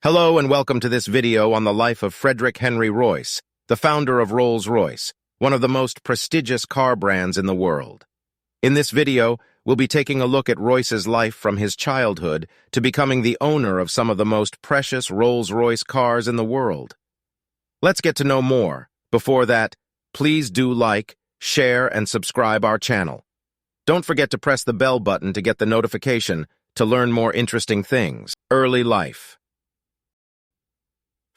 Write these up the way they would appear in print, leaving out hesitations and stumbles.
Hello and welcome to this video on the life of Frederick Henry Royce, the founder of Rolls-Royce, one of the most prestigious car brands in the world. In this video, we'll be taking a look at Royce's life from his childhood to becoming the owner of some of the most precious Rolls-Royce cars in the world. Let's get to know more. Before that, please do like, share, and subscribe our channel. Don't forget to press the bell button to get the notification to learn more interesting things. Early life.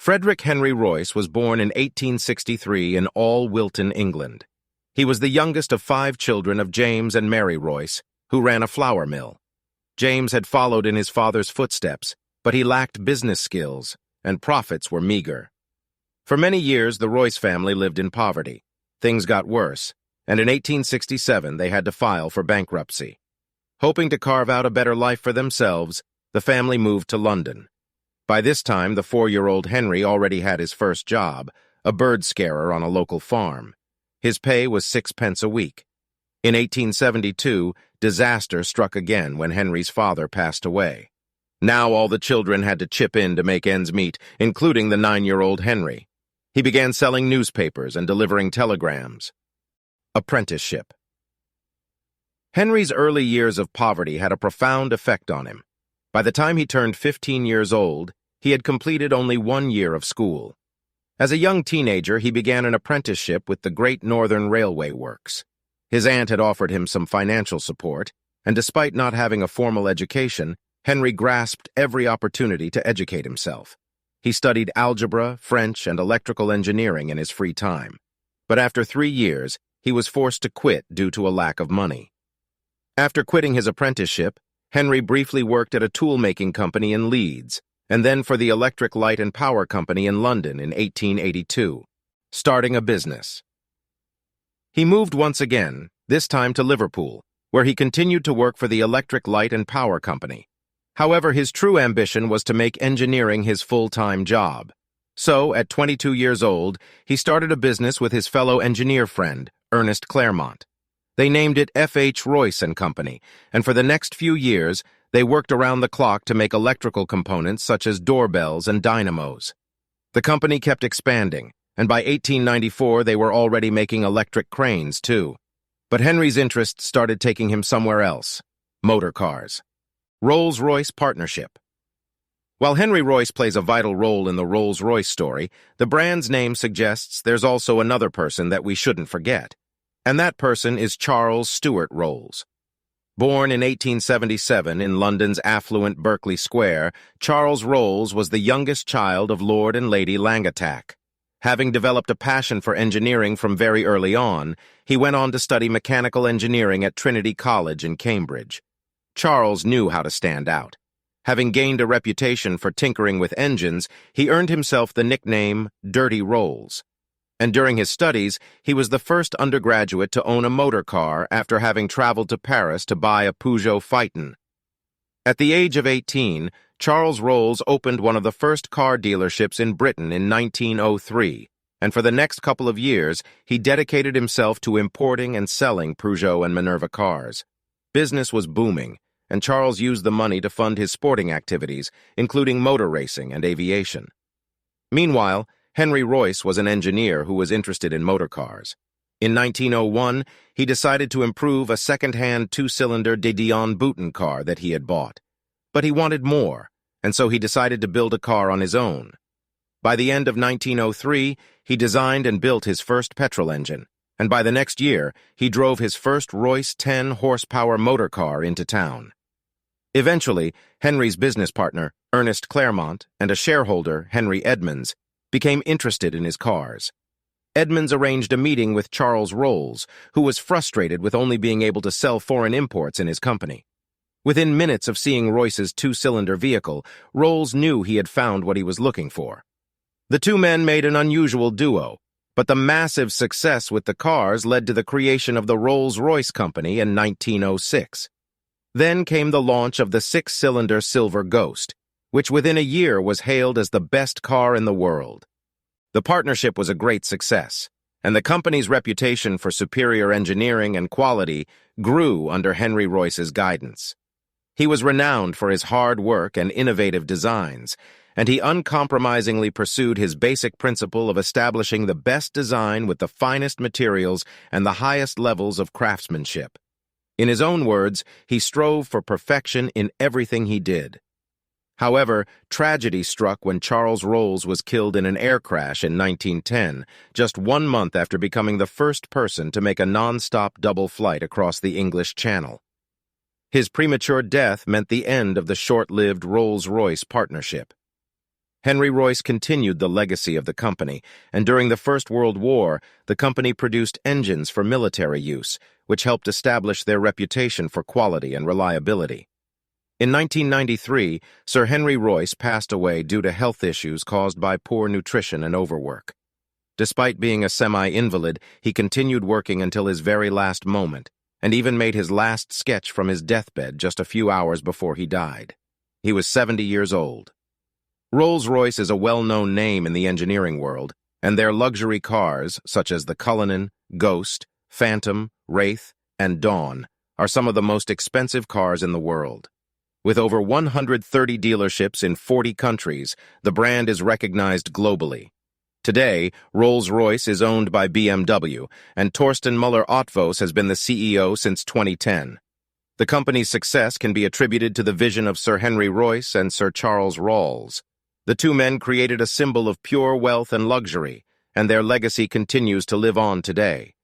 Frederick Henry Royce was born in 1863 in Wilton, England. He was the youngest of 5 children of James and Mary Royce, who ran a flour mill. James had followed in his father's footsteps, but he lacked business skills, and profits were meager. For many years, the Royce family lived in poverty. Things got worse, and in 1867 they had to file for bankruptcy. Hoping to carve out a better life for themselves, the family moved to London. By this time, the 4-year-old Henry already had his first job, a bird scarer on a local farm. His pay was 6 pence a week. In 1872, disaster struck again when Henry's father passed away. Now all the children had to chip in to make ends meet, including the 9-year-old Henry. He began selling newspapers and delivering telegrams. Apprenticeship. Henry's early years of poverty had a profound effect on him. By the time he turned 15 years old, he had completed only 1 year of school. As a young teenager, he began an apprenticeship with the Great Northern Railway Works. His aunt had offered him some financial support, and despite not having a formal education, Henry grasped every opportunity to educate himself. He studied algebra, French, and electrical engineering in his free time. But after 3 years, he was forced to quit due to a lack of money. After quitting his apprenticeship, Henry briefly worked at a tool-making company in Leeds, and then for the Electric Light and Power Company in London in 1882, starting a business. He moved once again, this time to Liverpool, where he continued to work for the Electric Light and Power Company. However, his true ambition was to make engineering his full-time job. So, at 22 years old, he started a business with his fellow engineer friend, Ernest Claremont. They named it F.H. Royce and Company, and for the next few years, they worked around the clock to make electrical components such as doorbells and dynamos. The company kept expanding, and by 1894 they were already making electric cranes too. But Henry's interest started taking him somewhere else: motor cars. Rolls-Royce partnership. While Henry Royce plays a vital role in the Rolls-Royce story, the brand's name suggests there's also another person that we shouldn't forget. And that person is Charles Stuart Rolls. Born in 1877 in London's affluent Berkeley Square, Charles Rolls was the youngest child of Lord and Lady Langatack. Having developed a passion for engineering from very early on, he went on to study mechanical engineering at Trinity College in Cambridge. Charles knew how to stand out. Having gained a reputation for tinkering with engines, he earned himself the nickname Dirty Rolls. And during his studies, he was the first undergraduate to own a motor car after having traveled to Paris to buy a Peugeot Phaeton. At the age of 18, Charles Rolls opened one of the first car dealerships in Britain in 1903, and for the next couple of years, he dedicated himself to importing and selling Peugeot and Minerva cars. Business was booming, and Charles used the money to fund his sporting activities, including motor racing and aviation. Meanwhile, Henry Royce was an engineer who was interested in motor cars. In 1901, he decided to improve a second-hand 2-cylinder de Dion Bouton car that he had bought. But he wanted more, and so he decided to build a car on his own. By the end of 1903, he designed and built his first petrol engine, and by the next year, he drove his first Royce 10-horsepower motor car into town. Eventually, Henry's business partner, Ernest Claremont, and a shareholder, Henry Edmonds, became interested in his cars. Edmonds arranged a meeting with Charles Rolls, who was frustrated with only being able to sell foreign imports in his company. Within minutes of seeing Royce's 2-cylinder vehicle, Rolls knew he had found what he was looking for. The two men made an unusual duo, but the massive success with the cars led to the creation of the Rolls-Royce Company in 1906. Then came the launch of the 6-cylinder Silver Ghost, which within a year was hailed as the best car in the world. The partnership was a great success, and the company's reputation for superior engineering and quality grew under Henry Royce's guidance. He was renowned for his hard work and innovative designs, and he uncompromisingly pursued his basic principle of establishing the best design with the finest materials and the highest levels of craftsmanship. In his own words, he strove for perfection in everything he did. However, tragedy struck when Charles Rolls was killed in an air crash in 1910, just 1 month after becoming the first person to make a non-stop double flight across the English Channel. His premature death meant the end of the short-lived Rolls-Royce partnership. Henry Royce continued the legacy of the company, and during the First World War, the company produced engines for military use, which helped establish their reputation for quality and reliability. In 1993, Sir Henry Royce passed away due to health issues caused by poor nutrition and overwork. Despite being a semi-invalid, he continued working until his very last moment, and even made his last sketch from his deathbed just a few hours before he died. He was 70 years old. Rolls-Royce is a well-known name in the engineering world, and their luxury cars, such as the Cullinan, Ghost, Phantom, Wraith, and Dawn, are some of the most expensive cars in the world. With over 130 dealerships in 40 countries, the brand is recognized globally. Today, Rolls-Royce is owned by BMW, and Torsten Müller-Ötvös has been the CEO since 2010. The company's success can be attributed to the vision of Sir Henry Royce and Sir Charles Rolls. The two men created a symbol of pure wealth and luxury, and their legacy continues to live on today.